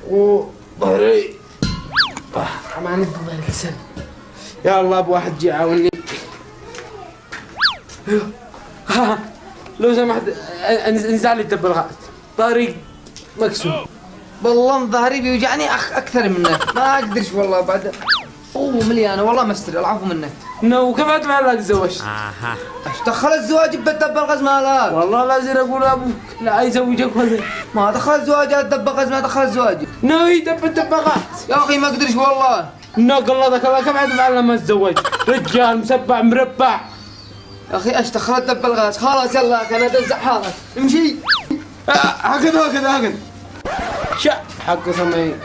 وظهري ما ندي ظهري كسل. يا الله ابو واحد جي يعاونني. لو سمحت انزع لي الدبلغات، ظهري مكسور. والله ظهري بيوجعني اكثر منك، ما اقدرش والله بعد. مليانه والله مستر، العفو منك. وكيف ادفع لك تزوجت؟ ايش دخل الزواج بتدبر غزمالك؟ والله لازم اقول ابوك لا يزوجك ولا ما دخل الزواج دبر غزمه، ما دخل الزواج. يدب الدبغات يا اخي ما اقدرش والله. قلدك الله كم ادفع لما اتزوج؟ رجال مسبع مربع. يا اخي ايش دخلت دب الغاز؟ خلاص يلا انا تنزع حالك امشي. هكذا شا حق سمي